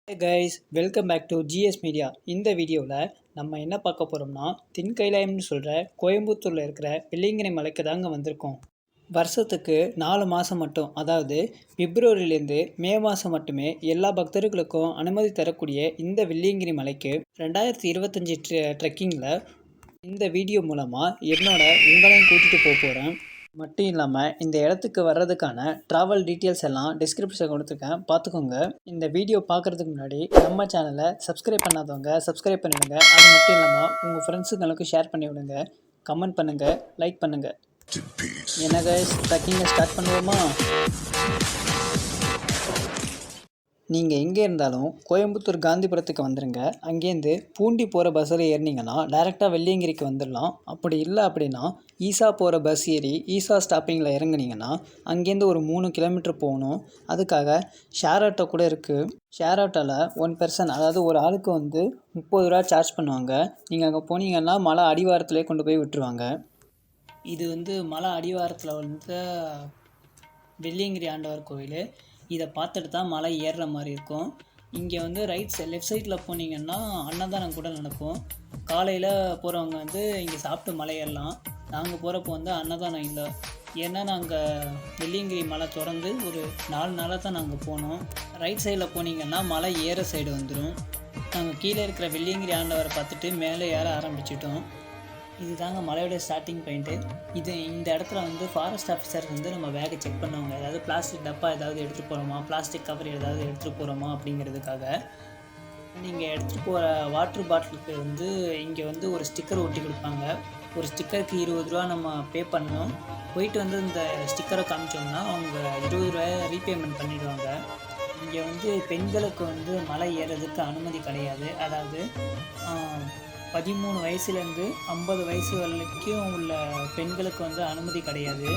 Hey guys, welcome back to GS Media. இந்த வீடியோவில் நம்ம என்ன பார்க்க போகிறோம்னா தென்கைலாயம்னு சொல்கிற கோயம்புத்தூரில் இருக்கிற வெள்ளியங்கிரி மலைக்கு தாங்க வந்திருக்கோம். வருஷத்துக்கு 4 மாதம் மட்டும், அதாவது பிப்ரவரியிலேருந்து மே மாதம் மட்டுமே எல்லா பக்தர்களுக்கும் அனுமதி தரக்கூடிய இந்த வெள்ளியங்கிரி மலைக்கு 2025 ட்ரெக்கிங்கில் இந்த வீடியோ மூலமாக உங்களையும் கூட்டிகிட்டு போகிறேன். மட்டும் இல்லாமல் இந்த இடத்துக்கு வர்றதுக்கான ட்ராவல் டீட்டெயில்ஸ் எல்லாம் டிஸ்கிரிப்ஷனில் கொடுத்துருக்கேன், பார்த்துக்கோங்க. இந்த வீடியோ பார்க்குறதுக்கு முன்னாடி நம்ம சேனலை சப்ஸ்கிரைப் பண்ணாதவங்க சப்ஸ்கிரைப் பண்ணிவிடுங்க. அது மட்டும் இல்லாமல் உங்கள் ஃப்ரெண்ட்ஸுங்களுக்கு ஷேர் பண்ணி விடுங்க, கமெண்ட் பண்ணுங்கள், லைக் பண்ணுங்கள். என்ன கைஸ், ட்ரெக்கிங்கை ஸ்டார்ட் பண்ணுவோமா? நீங்கள் எங்கே இருந்தாலும் கோயம்புத்தூர் காந்திபுரத்துக்கு வந்துடுங்க. அங்கேருந்து பூண்டி போகிற பஸ்ஸில் ஏறினீங்கன்னா டேரெக்டாக வெள்ளியங்கிரிக்கு வந்துடலாம். அப்படி இல்லை அப்படின்னா ஈசா போகிற பஸ் ஏறி ஈசா ஸ்டாப்பிங்கில் இறங்குனீங்கன்னா அங்கேருந்து ஒரு 3 கிலோமீட்டர் போகணும். அதுக்காக ஷேர் ஆட்டோ கூட இருக்குது. ஷேர் ஆட்டோவில் 1 பர்சன், அதாவது ஒரு ஆளுக்கு 30 ரூபா சார்ஜ் பண்ணுவாங்க. நீங்கள் அங்கே போனீங்கன்னா மலை அடிவாரத்திலே கொண்டு போய் விட்டுருவாங்க. இது மலை அடிவாரத்தில் வெள்ளியங்கிரி ஆண்டவர் கோவில். இதை பார்த்துட்டு தான் மலை ஏறுற மாதிரி இருக்கும். இங்கே லெஃப்ட் சைடில் போனீங்கன்னா அன்னதானம் கூட நடக்கும். காலையில் போகிறவங்க இங்கே சாப்பிட்டு மலை ஏறலாம். நாங்கள் போகிறப்போ அன்னதானம் இல்லை. ஏன்னா நாங்கள் வெள்ளியங்கிரி மலை திறந்து ஒரு 4 நாளாக தான் நாங்கள் போனோம். ரைட் சைடில் போனீங்கன்னா மலை ஏற சைடு வந்துடும். நாங்கள் கீழே இருக்கிற வெள்ளியங்கிரி ஆண்டவரை பார்த்துட்டு மேலே ஏற ஆரம்பிச்சிட்டோம். இது தாங்க மலையோட ஸ்டார்டிங் பாயிண்ட்டு. இந்த இடத்துல ஃபாரஸ்ட் ஆஃபீஸர் நம்ம பேக்கை செக் பண்ணுவாங்க. அதாவது பிளாஸ்டிக் டப்பா ஏதாவது எடுத்துகிட்டு போகிறோமா, பிளாஸ்டிக் கவர் ஏதாவது எடுத்துகிட்டு போகிறோமா அப்படிங்கிறதுக்காக. நீங்கள் எடுத்துகிட்டு போகிற வாட்டர் பாட்டிலுக்கு இங்கே ஒரு ஸ்டிக்கர் ஒட்டி கொடுப்பாங்க. ஒரு ஸ்டிக்கருக்கு 20 ரூபா நம்ம பே பண்ணோம். போயிட்டு இந்த ஸ்டிக்கரை காமிச்சோம்னா அவங்க 20 ரூபாயை ரீபேமெண்ட் பண்ணிவிடுவாங்க. இங்கே பெண்களுக்கு மலை ஏறுறதுக்கு அனுமதி கிடையாது. அதாவது 13 வயசுலேருந்து 50 வயசு வரைக்கும் உள்ள பெண்களுக்கு அனுமதி கிடையாது.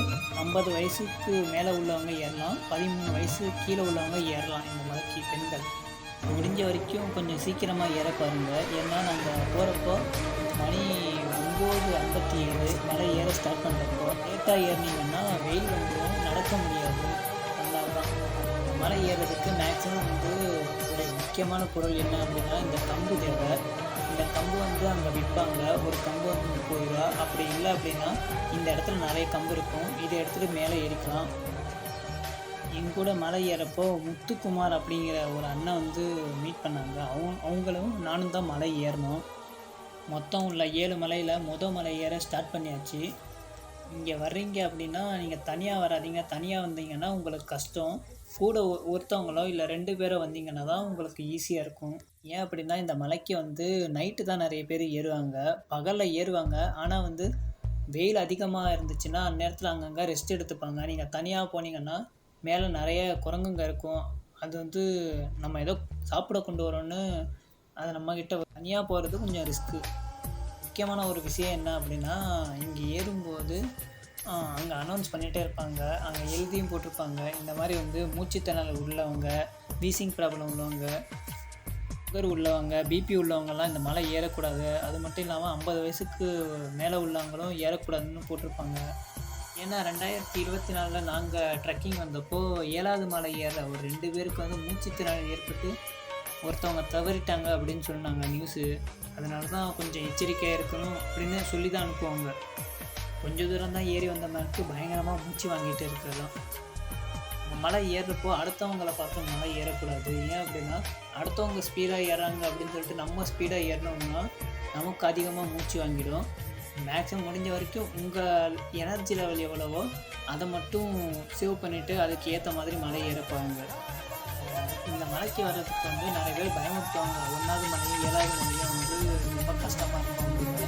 50 வயசுக்கு மேலே உள்ளவங்க ஏறலாம், 13 வயசு கீழே உள்ளவங்க ஏறலாம். இந்த மலைக்கு பெண்கள் முடிஞ்ச வரைக்கும் கொஞ்சம் சீக்கிரமாக ஏற பாருங்கள். ஏன்னா நாங்கள் போகிறப்போ மணி 9:57 மலை ஏற ஸ்டார்ட் பண்ணுறப்போ லேட்டாக ஏறினீங்கன்னா வெயில் நடக்க முடியாது. அதனால தான் மலை ஏறுறதுக்கு மேக்ஸிமம் ஒரு முக்கியமான பொருள் என்ன அப்படின்னா இந்த கம்பு தேவை. இந்த கம்பு அங்கே விற்பாங்க. ஒரு கம்பு 30 ரூபா. அப்படி இல்லை அப்படின்னா இந்த இடத்துல நிறைய கம்பு இருக்கும். இதை எடுத்துகிட்டு மேலே ஏறிக்கலாம். எங்க கூட மலை ஏறப்போ முத்துக்குமார் அப்படிங்கிற ஒரு அண்ணன் மீட் பண்ணாங்க. அவங்களும் நானும் தான் மலை ஏறணும். மொத்தம் உள்ள 7 மலையில் மலை ஏற ஸ்டார்ட் பண்ணியாச்சு. இங்கே வர்றீங்க அப்படின்னா நீங்கள் தனியாக வராதீங்க. தனியாக வந்தீங்கன்னா உங்களுக்கு கஷ்டம். கூட ஒருத்தவங்களோ இல்லை 2 பேரோ வந்தீங்கன்னா தான் உங்களுக்கு ஈஸியாக இருக்கும். ஏன் அப்படின்னா இந்த மலைக்கு நைட்டு தான் நிறைய பேர் ஏறுவாங்க. பகலில் ஏறுவாங்க. ஆனால் வெயில் அதிகமாக இருந்துச்சுன்னா அந்நேரத்தில் அங்கங்கே ரெஸ்ட் எடுத்துப்பாங்க. நீங்கள் தனியாக போனீங்கன்னா மேலே நிறைய குரங்குங்க இருக்கும். அது நம்ம ஏதோ சாப்பிட கொண்டு வரோன்னு அதை நம்மக்கிட்ட தனியாக போகிறது கொஞ்சம் ரிஸ்க்கு. முக்கியமான ஒரு விஷயம் என்ன அப்படின்னா இங்கே ஏறும்போது அங்கே அனௌன்ஸ் பண்ணிகிட்டே இருப்பாங்க. அங்கே எழுதியும் போட்டிருப்பாங்க. இந்த மாதிரி மூச்சுத்திணறல் உள்ளவங்க, வீசிங் ப்ராப்ளம் உள்ளவங்க, சுகர் உள்ளவங்க, பிபி உள்ளவங்கலாம் இந்த மலை ஏறக்கூடாது. அது மட்டும் இல்லாமல் 50 வயசுக்கு மேலே உள்ளவங்களும் ஏறக்கூடாதுன்னு போட்டிருப்பாங்க. ஏன்னா 2024 நாங்கள் ட்ரெக்கிங் வந்தப்போ 7வது மலை ஏற ஒரு 2 பேருக்கு மூச்சுத்திணறல் ஏற்பட்டு ஒருத்தவங்க தவறிட்டாங்க அப்படின்னு சொன்னாங்க நியூஸு. அதனால தான் கொஞ்சம் எச்சரிக்கையாக இருக்கணும் அப்படின்னு சொல்லி தான் அனுப்புவாங்க. கொஞ்சம் தூரம் தான் ஏறி வந்த மாதிரி பயங்கரமாக மூச்சு வாங்கிட்டு இருக்கிறதான். மலை ஏறுறப்போ அடுத்தவங்களை பார்த்து மலை ஏறக்கூடாது. ஏன் அப்படின்னா அடுத்தவங்க ஸ்பீடாக ஏறாங்க அப்படின்னு சொல்லிட்டு நம்ம ஸ்பீடாக ஏறினோம்னா நமக்கு அதிகமாக மூச்சு வாங்கிடும். மேக்ஸிமம் முடிஞ்ச வரைக்கும் உங்கள் எனர்ஜி லெவல் எவ்வளவோ அதை மட்டும் சேவ் பண்ணிவிட்டு அதுக்கு ஏற்ற மாதிரி மலை ஏறப்பாங்க. இந்த மலைக்கு வர்றதுக்கு நிறைய பேர் பயமுறுத்துவாங்க. 1வது மலையும் 7வது மலையும் ரொம்ப கஷ்டமாக இருக்கும் அப்படின்னு.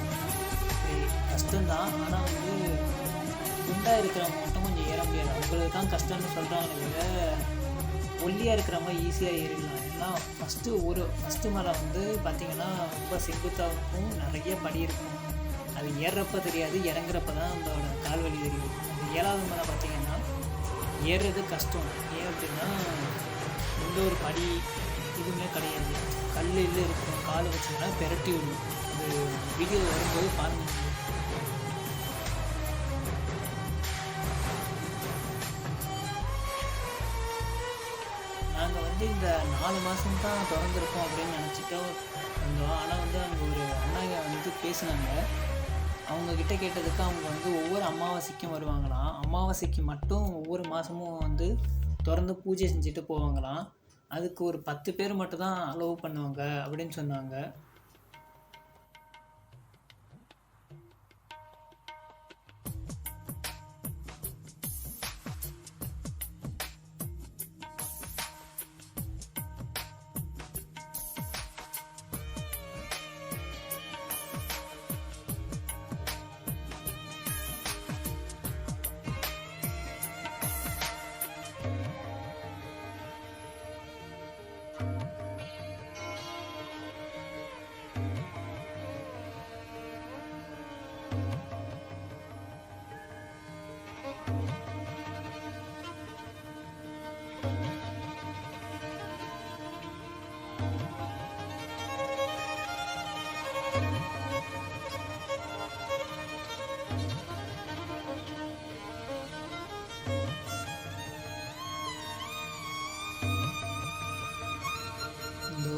கஷ்டம்தான். ஆனால் குண்டாக இருக்கிறவங்க மட்டும் கொஞ்சம் ஏற முடியாது. அவங்களுக்கு தான் கஷ்டம்னு சொல்கிறாங்க. விட ஒல்லியாக இருக்கிறவங்க ஈஸியாக ஏறிடலாம். ஏன்னா ஃபஸ்ட்டு மலை பார்த்திங்கன்னா ரொம்ப செங்குத்தாக இருக்கும், நிறைய படி இருக்கும். அது ஏறுறப்ப தெரியாது, இறங்குறப்ப தான் நம்மளோட கால்வலி தெரியும். அந்த 7வது மலை பார்த்திங்கன்னா ஏறுறது கஷ்டம். ஏன் அப்படின்னா எந்த ஒரு படி இதுவுமே கிடையாது. கல் இருக்கும், காலை வச்சிங்கன்னா பெரட்டி விடும். அது வீடியோ வரும்போது பாருங்கள். நாங்கள் இந்த 4 மாதம் தான் திறந்துருக்கும் அப்படின்னு நினச்சிட்டோம் வந்தோம். ஆனால் வந்து அங்கே ஒரு அண்ணாங்க வந்து பேசினாங்க. அவங்கக்கிட்ட கேட்டதுக்கு அவங்க வந்து ஒவ்வொரு அமாவாசைக்கும் வருவாங்களாம். அமாவாசைக்கு மட்டும் ஒவ்வொரு மாதமும் வந்து திறந்து பூஜை செஞ்சுட்டு போவாங்களாம். அதுக்கு ஒரு 10 பேர் மட்டும் தான் அலோவ் பண்ணுவாங்க அப்படின்னு சொன்னாங்க.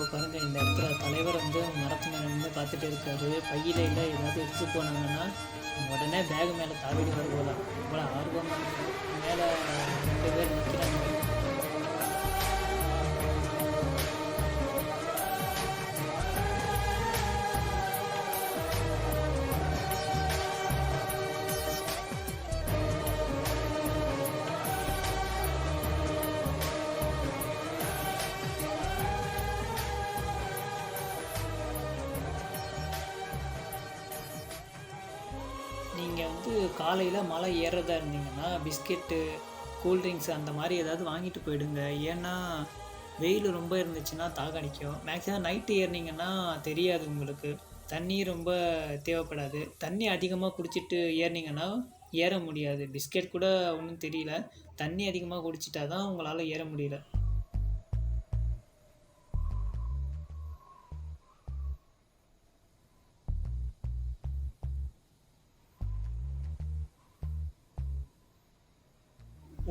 பாருங்க, இந்த இடத்துல தலைவர் வந்து மரத்து மேலே நின்று பார்த்துட்டு இருக்காரு. பையில இல்லை ஏதாவது எடுத்து போனாங்கன்னா உடனே பேக் மேலே தாவிடுவார் போல. இவ்வளோ ஆர்வமாக மேலே 2 பேர் நிற்கிறாங்க. நீங்கள் வந்து காலையில் மலை ஏறுறதா இருந்தீங்கன்னா பிஸ்கெட்டு, கூல்ட்ரிங்க்ஸ் அந்த மாதிரி ஏதாவது வாங்கிட்டு போயிடுங்க. ஏன்னா வெயில் ரொம்ப இருந்துச்சுன்னா தாகடிக்கும். மேக்ஸிமம் நைட்டு ஏறினீங்கன்னா தெரியாது உங்களுக்கு. தண்ணி ரொம்ப தேவைப்படாது. தண்ணி அதிகமாக குடிச்சிட்டு ஏறினீங்கன்னா ஏற முடியாது. பிஸ்கெட் கூட ஒன்றும் தெரியல. தண்ணி அதிகமாக குடிச்சிட்டா தான் உங்களால் ஏற முடியல.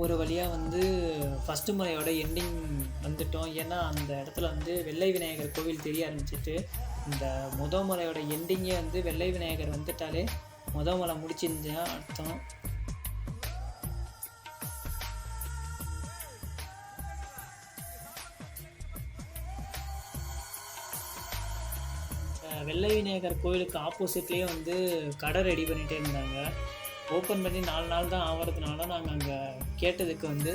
ஒரு வழியாக வந்து ஃபஸ்ட்டு மலையோட எண்டிங் வந்துட்டோம். ஏன்னா அந்த இடத்துல வந்து வெள்ளை விநாயகர் கோவில் தெரிய ஆரம்பிச்சிட்டு, இந்த மலையோட எண்டிங்கே வந்து வெள்ளை விநாயகர் வந்துட்டாலே மலை முடிச்சிருந்தா அர்த்தம். வெள்ளை விநாயகர் கோவிலுக்கு ஆப்போசிட்லேயே வந்து கடை ரெடி பண்ணிகிட்டே இருந்தாங்க. ஓப்பன் பண்ணி 4 நாள் தான் ஆகிறதுனால நாங்கள் அங்கே கேட்டதுக்கு வந்து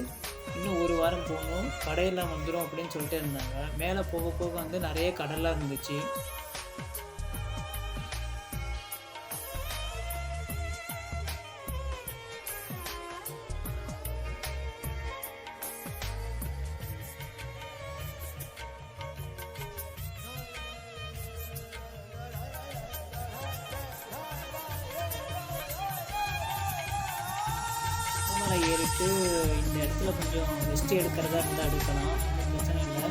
இன்னும் 1 வாரம் போகணும், கடையெல்லாம் வந்துடும் அப்படின்னு சொல்லிட்டு இருந்தாங்க. மேலே போக போக வந்து நிறைய கடைலாம் இருந்துச்சு. மலை ஏறிட்டு இந்த இடத்துல கொஞ்சம் ரெஸ்ட் எடுக்கிறதா இருந்தால் எடுக்கலாம், ஒன்றும் பிரச்சனை இல்லை.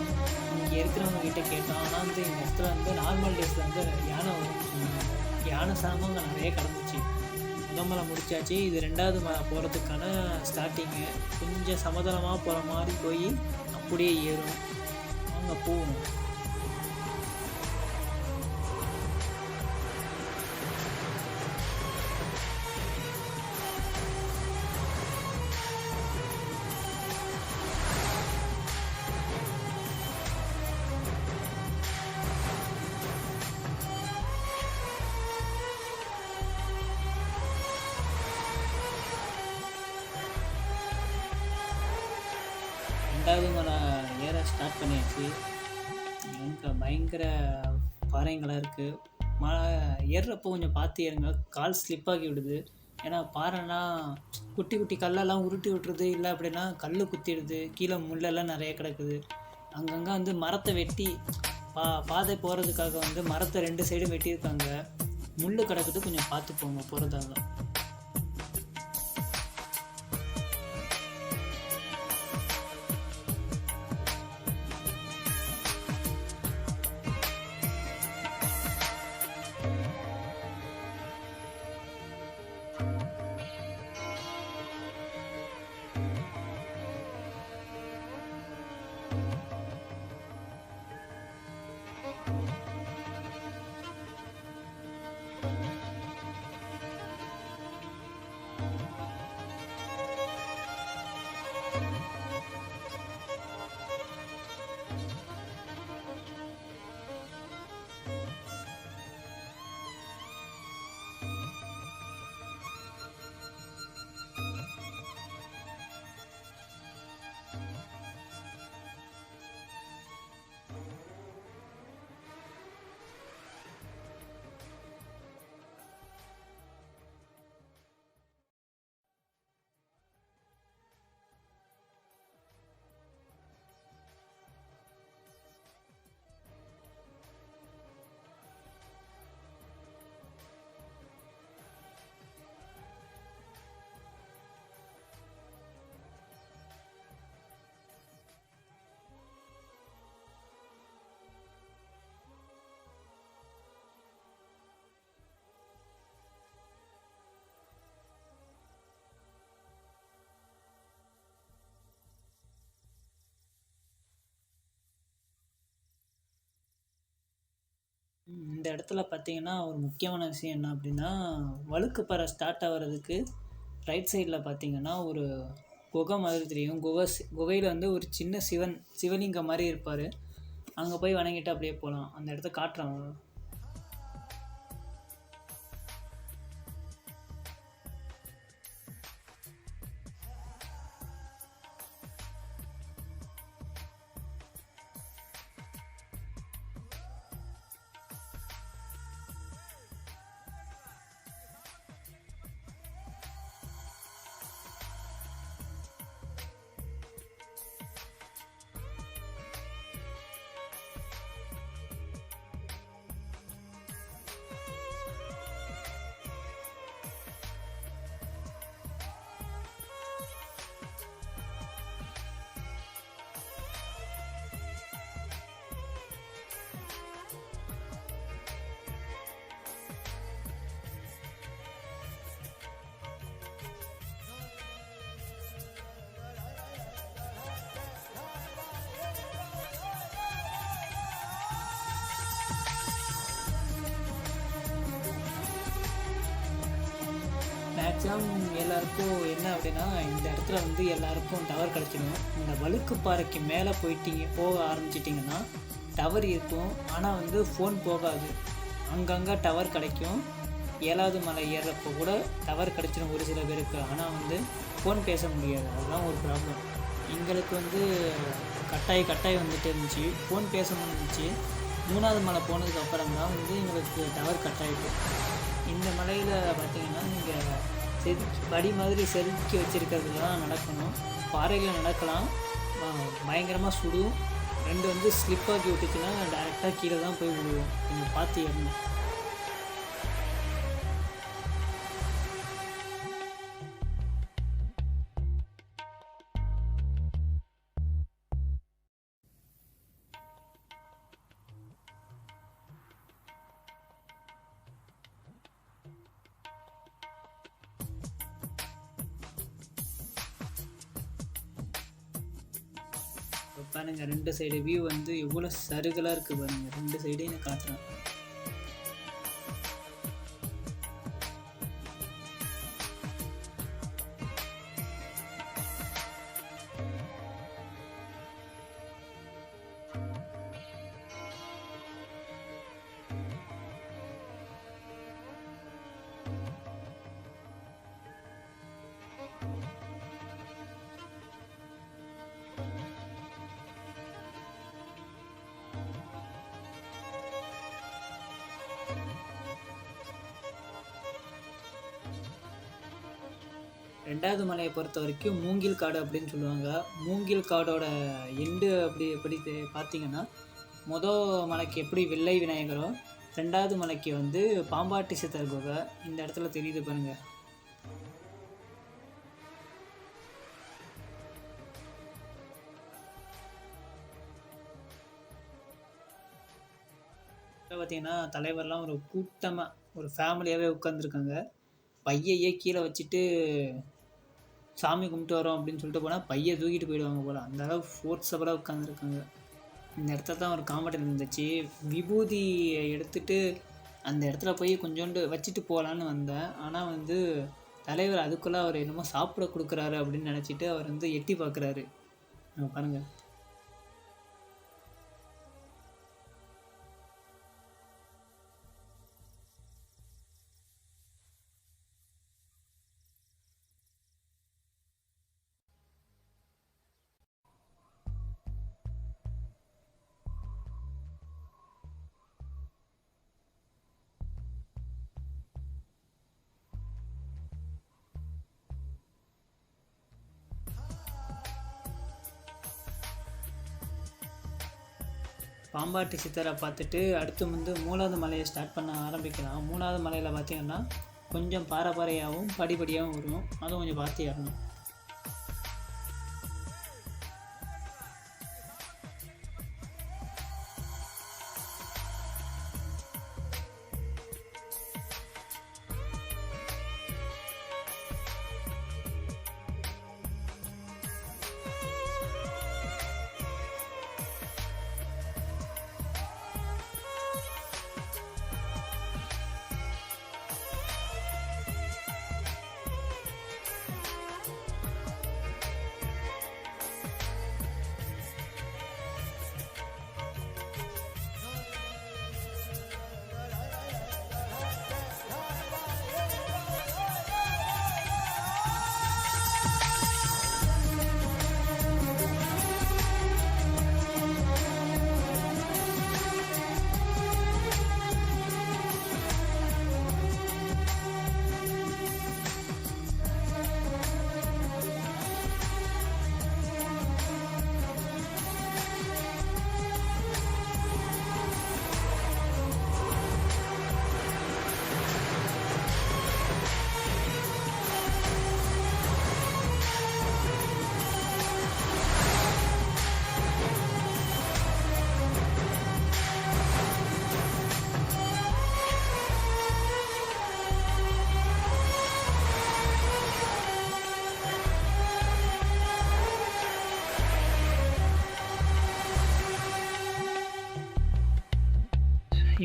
இங்கே இருக்கிறவங்க கிட்டே கேட்டோம். ஆனால் வந்து இந்த இடத்துல வந்து நார்மல் டேஸில் வந்து யானை யானை சாமம் அங்கே நிறைய கிடந்துச்சு. மலை முடிச்சாச்சு. இது 2வது மலை போகிறதுக்கான ஸ்டார்டிங்கு. கொஞ்சம் சமதளமாக போகிற மாதிரி போய் அப்படியே ஏறும். அவங்க போவோம். மலை ஏற ஸ்டார்ட் பண்ணியாச்சு. எனக்கு பயங்கர பாறைங்களாக இருக்குது. மலை ஏறுறப்போ கொஞ்சம் பார்த்து ஏறுங்க, கால் ஸ்லிப்பாகி விடுது. ஏன்னா பாறைனா குட்டி குட்டி கல்லெல்லாம் உருட்டி விட்டுருது, இல்லை அப்படின்னா கல் குத்திடுது, கீழே முள்ளெல்லாம் நிறைய கிடக்குது. அங்கங்கே வந்து மரத்தை வெட்டி பாதை போகிறதுக்காக வந்து மரத்தை 2 சைடும் வெட்டியிருக்காங்க. முள் கிடக்குது, கொஞ்சம் பார்த்து போங்க போகிறதாங்க. இந்த இடத்துல பார்த்தீங்கன்னா ஒரு முக்கியமான விஷயம் என்ன அப்படின்னா, வழுக்குப்பாறை ஸ்டார்ட் ஆகுறதுக்கு ரைட் சைடில் பார்த்தீங்கன்னா ஒரு குகை மாதிரி தெரியும். குகையில் வந்து ஒரு சின்ன சிவலிங்கம் மாதிரி இருப்பார். அங்கே போய் வணங்கிட்டு அப்படியே போகலாம். அந்த இடத்த காட்டுறாங்க. மேக்ஸிமம் எல்லாருக்கும் என்ன அப்படின்னா, இந்த இடத்துல வந்து எல்லாருக்கும் டவர் கிடச்சிடும். இந்த வழுக்குப்பாறைக்கு மேலே போக ஆரம்பிச்சிட்டிங்கன்னா டவர் இருக்கும். ஆனால் வந்து ஃபோன் போகாது. அங்கங்கே டவர் கிடைக்கும். 7வது மலை ஏறுறப்போ கூட டவர் கிடச்சிடும் ஒரு சில பேருக்கு. ஆனால் வந்து ஃபோன் பேச முடியாது. அதுதான் ஒரு ப்ராப்ளம். எங்களுக்கு வந்து கட்டாயம் வந்துட்டு இருந்துச்சு. ஃபோன் பேச முடிஞ்சிச்சு. 3வது மலை போனதுக்கப்புறம் தான் வந்து எங்களுக்கு டவர் கட் ஆகிட்டு. இந்த மலையில் பார்த்திங்கன்னா நீங்கள் படி மாதிரி செதுக்கி வச்சுருக்கிறதுலாம் நடக்கணும். பாறையில் நடக்கலாம். பயங்கரமாக சுடும். 2 வந்து ஸ்லிப்பாக்கி விட்டுச்சுன்னா டேரெக்டாக கீழே தான் போய் விடுவோம். நீங்கள் பார்த்து ஏறணும். பாருங்க 2 சைடு வியூ வந்து எவ்வளோ சருகலாக இருக்குது பாருங்கள். 2 சைடையும் நான் காட்டுறேன். ரெண்டாவது மலையை பொறுத்த வரைக்கும் மூங்கில் காடு அப்படின்னு சொல்லுவாங்க. மூங்கில் காடோட எண்டு எப்படி பார்த்தீங்கன்னா, மொதல் மலைக்கு எப்படி வெள்ளை விநாயகரோ, 2வது மலைக்கு வந்து பாம்பாட்டி சித்தர் குகை இந்த இடத்துல தெரியுது பாருங்க. பார்த்தீங்கன்னா தலைவர்லாம் ஒரு கூட்டமாக ஒரு ஃபேமிலியாகவே உட்காந்துருக்காங்க. பையையே கீழே வச்சுட்டு சாமி கும்பிட்டு வரோம் அப்படின்னு சொல்லிட்டு போனால் பையை தூக்கிட்டு போயிடுவாங்க போல். அந்த அளவு ஃபோர்ஸபுளாக உட்காந்துருக்காங்க. இந்த இடத்துல தான் ஒரு காமெடி இருந்துச்சு. விபூதியை எடுத்துகிட்டு அந்த இடத்துல போய் கொஞ்சோண்டு வச்சுட்டு போகலான்னு வந்தேன். ஆனால் வந்து தலைவர் அதுக்குள்ளே அவர் என்னமோ சாப்பிட கொடுக்குறாரு அப்படின்னு நினச்சிட்டு அவர் வந்து எட்டி பார்க்குறாரு. பாருங்கள். பாம்பாட்டி சித்தரை பார்த்துட்டு அடுத்து வந்து 3வது மலையை ஸ்டார்ட் பண்ண ஆரம்பிக்கலாம். 3வது மலையில் பார்த்திங்கன்னா கொஞ்சம் பாறையாகவும் படிப்படியாகவும் வரும். அதுவும் கொஞ்சம் பார்த்து ஏறணும்.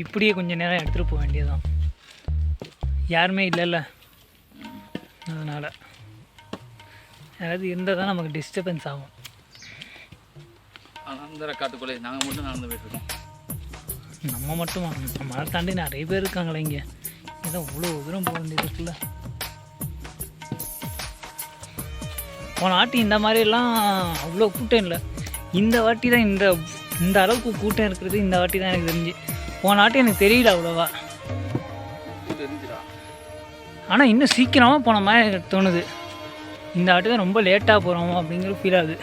இப்படியே கொஞ்சம் நேரம் எடுத்துகிட்டு போக வேண்டியதுதான். யாருமே இல்லைல்ல, அதனால் யாராவது இருந்தால் தான் நமக்கு டிஸ்டர்பன்ஸ் ஆகும். அந்த காட்டுக்குள்ளே நாங்கள் மட்டும் நடந்து போயிட்டுருக்கோம். நம்ம மட்டுமா? மலை தாண்டி நிறைய பேர் இருக்காங்களே இங்கே. இதான் இவ்வளோ தூரம் போக வேண்டியது இருக்குல்ல. போன வாட்டி இந்த மாதிரிலாம் அவ்வளோ கூட்டம் இல்லை. இந்த வாட்டி தான் இந்த அளவுக்கு கூட்டம் இருக்கிறது இந்த வாட்டி தான் எனக்கு தெரிஞ்சு. போன வாட்டி எனக்கு தெரியல அவ்வளோவா. ஆனால் இன்னும் சீக்கிரமாக போன மாதிரி எனக்கு தோணுது. இந்த வாட்டி தான் ரொம்ப லேட்டாக போகிறோம் அப்படிங்கிற ஃபீல் ஆகுது.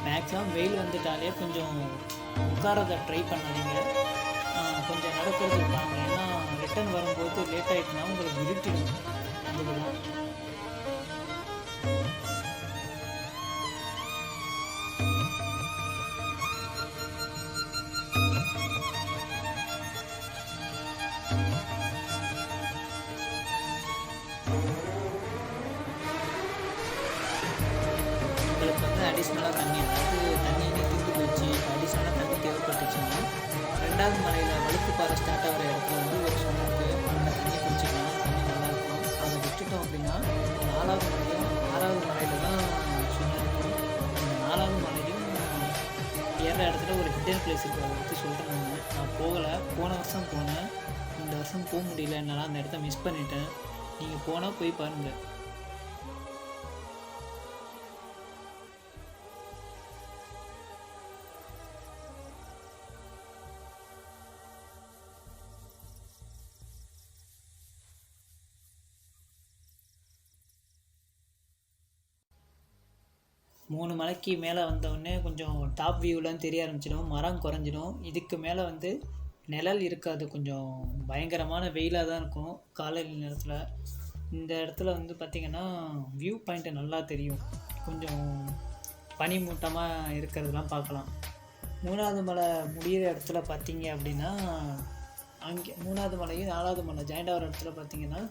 மேக்ஸிமம் வெயில் வந்துட்டாலே கொஞ்சம் உட்காரதை ட்ரை பண்ணாதீங்க. கொஞ்சம் நடக்கிறது இருப்பாங்க. ஏன்னா ரிட்டன் வரும்போது லேட் ஆகிட்டுனா உங்களுக்கு இருட்டிடும். அதுதான் உங்களுக்கு வந்து அடிஷ்னலாக தண்ணி, அதாவது தண்ணியே தீர்ந்து போச்சு, அடிஷ்னலாக தண்ணி தேவைப்பட்டுச்சுன்னா 2வது மலையில் வழுக்குப்பாறை ஸ்டார்ட் ஆகிற இடத்துல வந்து ஒரு சொன்ன இருக்குது. அந்த தண்ணி குடிச்சிக்கலாம். தண்ணி நல்லாயிருக்கும். அதை விட்டுட்டோம் அப்படின்னா 4வது மலையும் 6வது மலையில் தான் சொன்ன இருக்கும். அந்த 4வது மலையும் ஏற இடத்துல ஒரு ஹிடன் பிளேஸ் இருக்குது. அதை பற்றி சொல்கிறேன். நான் போகலை. போன வருஷம் போனேன். இந்த வருஷம் போக முடியல. என்னால் அந்த இடத்த மிஸ் பண்ணிட்டேன். நீங்கள் போனால் போய் பாருங்கள். மூணு மலைக்கு மேலே வந்தவுடனே கொஞ்சம் டாப் வியூலாம் தெரிய ஆரம்பிச்சிடும். மரம் குறைஞ்சிடும். இதுக்கு மேலே வந்து நிழல் இருக்காது. கொஞ்சம் பயங்கரமான வெயிலாக தான் இருக்கும் காலையில் நேரத்தில். இந்த இடத்துல வந்து பார்த்திங்கன்னா வியூ பாயிண்ட்டு நல்லா தெரியும். கொஞ்சம் பனிமூட்டமாக இருக்கிறதுலாம் பார்க்கலாம். 3வது மலை முடிகிற இடத்துல பார்த்திங்க அப்படின்னா, அங்கே 3வது மலையும் 4வது மலை ஜாயிண்ட் ஆகிற இடத்துல பார்த்திங்கன்னா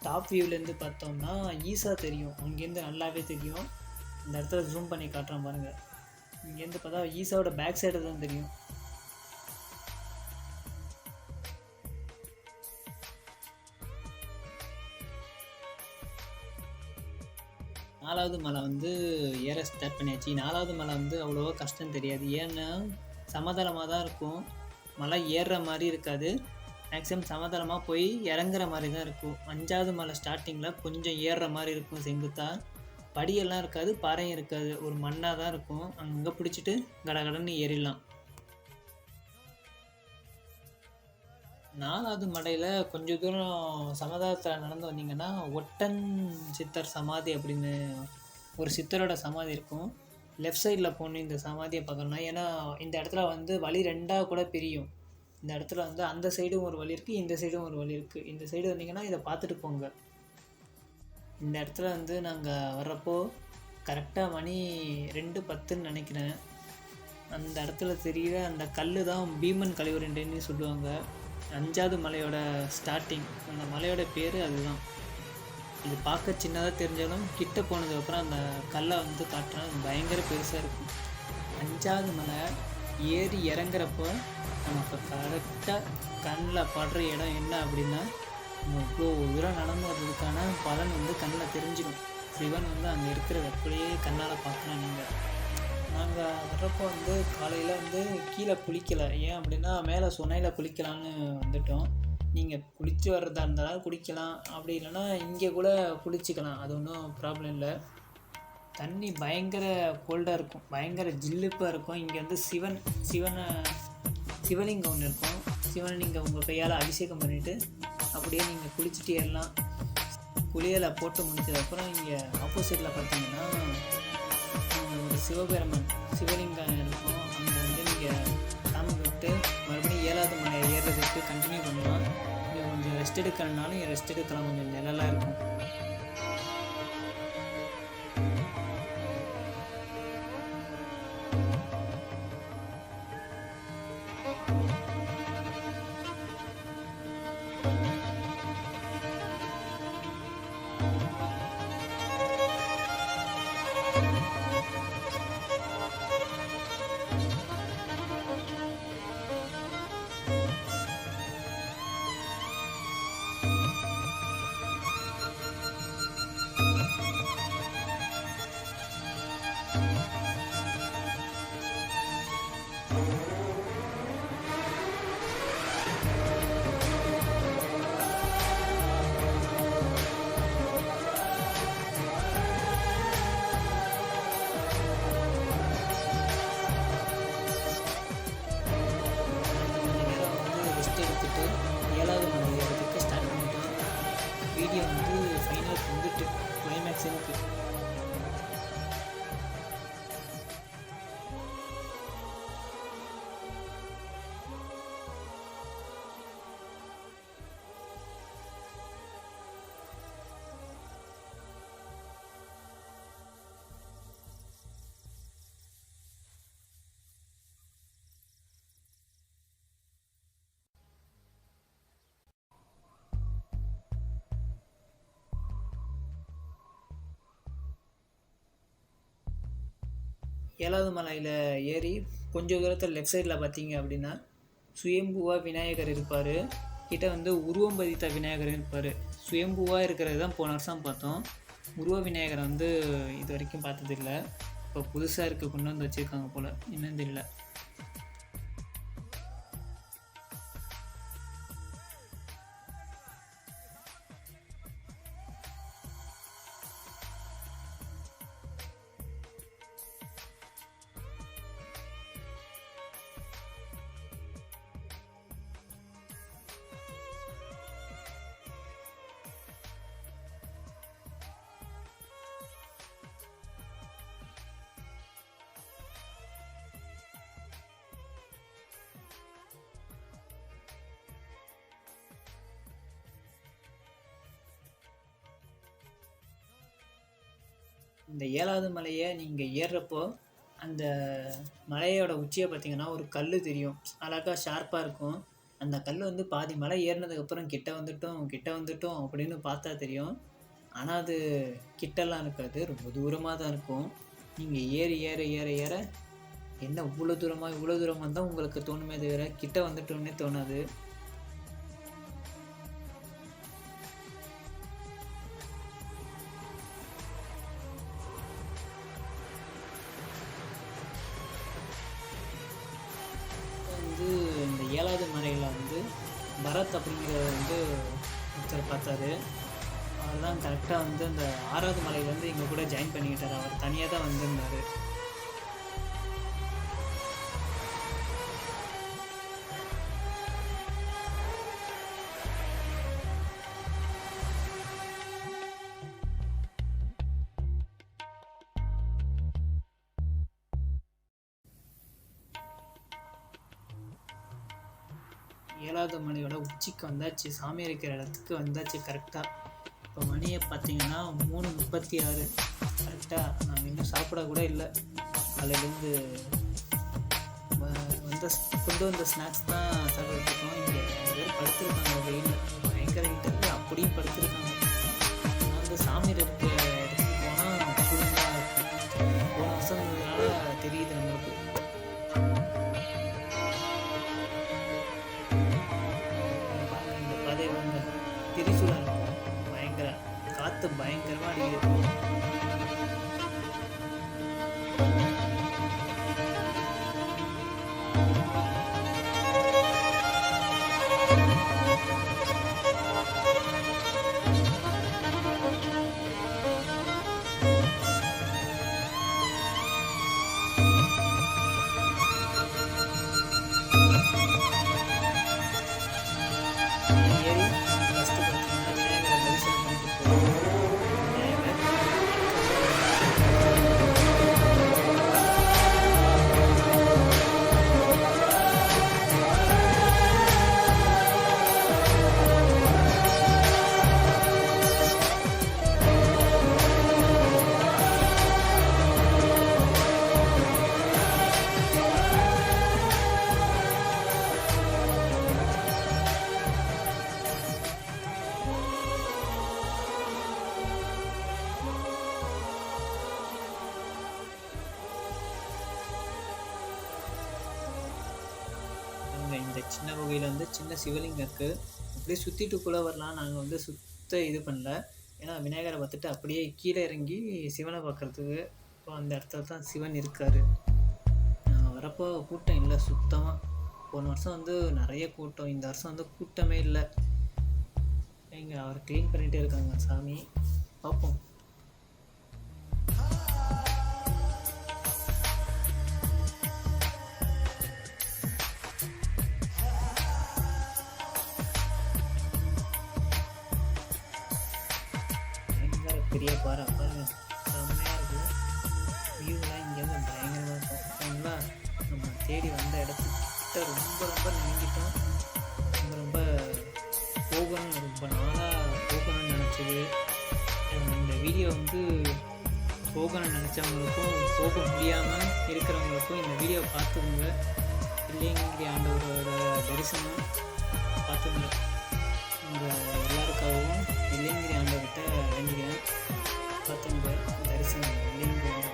டாப் வியூவிலேருந்து பார்த்தோம்னா ஈஸா தெரியும், அங்கேருந்து நல்லாவே தெரியும். இந்த இடத்துல ஜூம் பண்ணி காட்டுறேன் பாருங்கள். இங்கேருந்து பார்த்தா ஈஸாவோட பேக் சைடு தான் தெரியும். நாலாவது மலை வந்து ஏற ஸ்டார்ட் பண்ணியாச்சு. நாலாவது மலை வந்து அவ்வளோவா கஷ்டம் தெரியாது, ஏன்னா சமதளமாக தான் இருக்கும். மலை ஏறுற மாதிரி இருக்காது, மேக்ஸிமம் சமதளமாக போய் இறங்குற மாதிரி தான் இருக்கும். அஞ்சாவது மலை ஸ்டார்டிங்கில் கொஞ்சம் ஏறுற மாதிரி இருக்கும், செங்குத்தாக படியெல்லாம் இருக்காது, பாறையும் இருக்காது, ஒரு மண்ணாக தான் இருக்கும். அங்கே பிடிச்சிட்டு கடகடன்னு ஏறிடலாம். நாலாவது மலையில் கொஞ்சம் தூரம் சமதளத்தில் நடந்து வந்தீங்கன்னா ஒட்டன் சித்தர் சமாதி அப்படின்னு ஒரு சித்தரோட சமாதி இருக்கும். லெஃப்ட் சைடில் போகணும் இந்த சமாதியை பார்க்கணுன்னா, ஏன்னா இந்த இடத்துல வந்து வழி ரெண்டாக கூட பிரியும். இந்த இடத்துல வந்து அந்த சைடும் ஒரு வழி இருக்குது, இந்த சைடும் ஒரு வழி இருக்குது. இந்த சைடு வந்தீங்கன்னா இதை பார்த்துட்டு போங்க. இந்த இடத்துல வந்து நாங்கள் வர்றப்போ கரெக்டாக மணி 2:10ன்னு நினைக்கிறேன். அந்த இடத்துல தெரிகிற அந்த கல் தான் பீமன் கழிவறைன்னு சொல்லுவாங்க. அஞ்சாவது மலையோட ஸ்டார்டிங், அந்த மலையோட பேர் அதுதான். இது பார்க்க சின்னதாக தெரிஞ்சாலும் கிட்ட போனதுக்கப்புறம் அந்த கல்லை வந்து காட்டுறேன், பயங்கர பெருசாக இருக்கும். அஞ்சாவது மலை ஏறி இறங்குறப்போ நமக்கு கரெக்டாக கண்ணில் படுற இடம் என்ன அப்படின்னா, இவ்வளோ தூரம் நடந்து வர்றதுக்கான பலன் வந்து கண்ணில் தெரிஞ்சிடும். சிவன் வந்து அங்கே இருக்கிறத அப்படியே கண்ணால் பார்க்கலாம். நீங்கள் நாங்கள் வர்றப்போ வந்து காலையில் வந்து கீழே குளிக்கலை, ஏன் அப்படின்னா மேலே சுனையில் குளிக்கலான்னு வந்துட்டோம். நீங்கள் குளித்து வர்றதா இருந்தாலும் குளிக்கலாம், அப்படி இல்லைன்னா இங்கே கூட குளிச்சிக்கலாம், அது ஒன்றும் ப்ராப்ளம் இல்லை. தண்ணி பயங்கர கோல்டாக இருக்கும், பயங்கர ஜில்லுப்பாக இருக்கும். இங்கே வந்து சிவலிங்கம் ஒன்று இருக்கும். சிவனை நீங்கள் உங்கள் கையால் அபிஷேகம் பண்ணிவிட்டு அப்படியே நீங்கள் குளிச்சுட்டு ஏறலாம். குளியலை போட்டு முடிச்சதுக்கப்புறம் இங்கே ஆப்போசிட்டில் பார்த்தீங்கன்னா ஒரு சிவலிங்கம் இருக்கும். அங்கே வந்து நீங்கள் சாமி விட்டு மறுபடியும் 7வது மலை ஏறுறதுக்கு கண்டினியூ பண்ணலாம். நீங்கள் கொஞ்சம் ரெஸ்ட் எடுக்கிறனாலும் ரெஸ்ட் எடுக்கலாம், கொஞ்சம் நிழலாக இருக்கும். எடுத்துகிட்டு 7வது மலை ஏறதுக்கு ஸ்டார்ட் பண்ணிட்டோம். வீடியோ வந்து ஃபைனலுக்கு வந்துட்டு கிளைமேக்ஸ் இருக்குது. ஏழாவது மலையில் ஏறி கொஞ்சம் தூரத்தில் லெஃப்ட் சைடில் பார்த்தீங்க அப்படின்னா சுயம்புவாக விநாயகர் இருப்பார். கிட்ட வந்து உருவம் பதித்த விநாயகர் இருப்பார். சுயம்புவாக இருக்கிறது தான் போன வருஷம் பார்த்தோம். உருவ விநாயகரை வந்து இது வரைக்கும் பார்த்ததில்லை. இப்போ புதுசாக இருக்க கொண்டு வந்து வச்சுருக்காங்க போல், என்னன்னு தெரியல. இந்த 7வது மலையை நீங்கள் ஏறுறப்போ அந்த மலையோட உச்சியை பார்த்தீங்கன்னா ஒரு கல் தெரியும், அழகாக ஷார்ப்பாக இருக்கும். அந்த கல் வந்து பாதி மலை ஏறினதுக்கப்புறம் கிட்ட வந்துட்டோம் அப்படின்னு பார்த்தா தெரியும். ஆனால் அது கிட்டலாம் இருக்காது, ரொம்ப தூரமாக தான் இருக்கும். நீங்கள் ஏறி ஏற ஏற ஏற என்ன இவ்வளோ தூரமாக தான் உங்களுக்கு தோணுமே தவிர கிட்ட வந்துட்டோன்னே தோணாது. வந்து இந்த 7வது மலையில் வந்து பரத் அப்படிங்கிறவர் வந்து ஒருத்தர் பார்த்தாரு. அவர் தான் கரெக்டாக வந்து அந்த 6வது மலையில் வந்து எங்கள் கூட ஜாயின் பண்ணிக்கிட்டார். அவர் தனியாக தான் வந்திருந்தார். ஏழாவது மலையோட உச்சிக்கு வந்தாச்சு, சாமி இருக்கிற இடத்துக்கு வந்தாச்சு கரெக்டாக. இப்போ மணியை பார்த்தீங்கன்னா 3:36 கரெக்டாக. நாங்கள் இன்னும் சாப்பிட கூட இல்லை. காலையிலேருந்து கொண்டு வந்த ஸ்நாக்ஸ் தான் சாப்பிட்டுருக்கோம். இங்கே பேர் படுத்துருக்காங்க, வெயில் பயங்கர வீட்டில் அப்படியும் படுத்துருக்காங்க. நான் வந்து சாமி இருக்கிற இடத்துக்கு போனால் குழுந்தாக இருக்கும். போன வருஷம்னால தெரியுது நம்மளுக்கு. திரிசூலா இருக்கும், பயங்கர காற்று பயங்கரமாக அடிக்குது. ஏறி ஃபஸ்ட்டு பார்த்தீங்கன்னா விநாயகரை தரிசனம் பண்ணிட்டு போகிறோம். விநாயகர் இந்த சின்ன குகையில் வந்து சின்ன சிவலிங்கம் இருக்குது. அப்படியே சுற்றிட்டு கூட வரலாம். நாங்கள் வந்து சுத்த இது பண்ணல, ஏன்னா விநாயகரை பார்த்துட்டு அப்படியே கீழே இறங்கி சிவனை பார்க்குறதுக்கு. இப்போ அந்த இடத்துல தான் சிவன் இருக்கார். வரப்போ கூட்டம் இல்லை சுத்தமாக. போன வருஷம் வந்து நிறைய கூட்டம், இந்த வருஷம் வந்து கூட்டமே இல்லை. இங்கே அவர் க்ளீன் பண்ணிகிட்டே இருக்காங்க சாமி, பார்ப்போம். பெரிய பாறை பாருங்க, செம்மையாக இருக்குது. வியூலாம் இங்கேருந்து பயங்கரமாக இருக்கும். ஓகேங்களா, நம்ம தேடி வந்த இடத்துக்கிட்ட ரொம்ப நீங்கிட்டோம். ரொம்ப போகணும், ரொம்ப நாளாக போகணும்னு நினச்சது. இந்த வீடியோ வந்து போகணும்னு நினச்சவங்களுக்கும் போக முடியாமல் இருக்கிறவங்களுக்கும் இந்த வீடியோ பார்த்துக்கோங்க. வெள்ளியங்கிரி ஆண்டவரோட தரிசனம் பார்த்துக்கோங்க. உங்கள் எல்லாருக்காகவும் வெள்ளியங்கிரி ஆண்டவர்கிட்ட வேண்டிக்கிறேன். பார்த்துங்க தரிசனம் வெள்ளியங்கிரி ஆண்டவர்.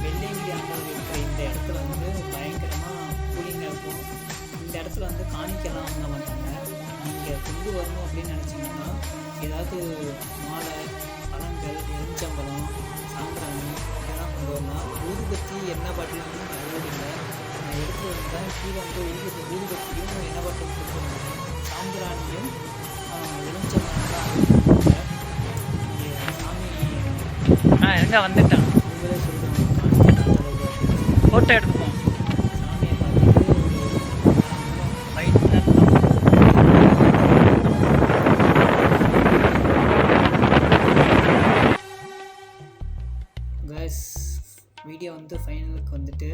வெள்ளியங்கிரி ஆண்டவர் இருக்கிற இந்த இடத்துல வந்து பயங்கரமாக கூலிங்காக இருக்கும். இந்த இடத்துல வந்து காணிக்கலாம் வாங்க மாட்டாங்க. நீங்கள் கொண்டு வரணும் அப்படின்னு நினச்சிங்கன்னா ஏதாவது மாலை, பழங்கள், எலுமிச்சம்பழம், சாம்பிராணி இதெல்லாம் கொண்டு வரலாம். ஊதுபத்தி எண்ணெய் பாட்டில் வந்து நல்லது இல்லை. நான் எடுத்து வந்தால் கீழே வந்து ஊதுபத்தியும் எண்ணெய் பாட்டிலும் கொண்டு வந்தேன். சாம்பிராணியும் எலுமிச்சம்பழம் தான் கொடுப்பாங்க. சாமி எங்கே வந்துட்டேன், உங்களே சொல்கிறாங்க ஃபோட்டோ எடுத்துப்போம். சாமியை பார்த்துட்டு கைஸ், வீடியோ வந்து ஃபைனலுக்கு வந்துட்டு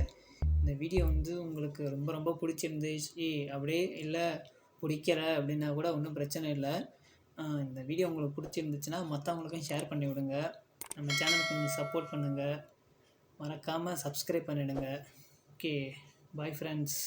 இந்த வீடியோ வந்து உங்களுக்கு ரொம்ப ரொம்ப பிடிச்சிருந்துச்சு அப்படியே இல்லை பிடிக்கல அப்படின்னா கூட ஒன்றும் பிரச்சனை இல்லை. இந்த வீடியோ உங்களுக்கு பிடிச்சிருந்துச்சுன்னா மற்றவங்களுக்கும் ஷேர் பண்ணி விடுங்க. நம்ம சேனலுக்கு கொஞ்சம் சப்போர்ட் பண்ணுங்கள். மறக்காமல் சப்ஸ்கிரைப் பண்ணிவிடுங்க. Okay, bye friends.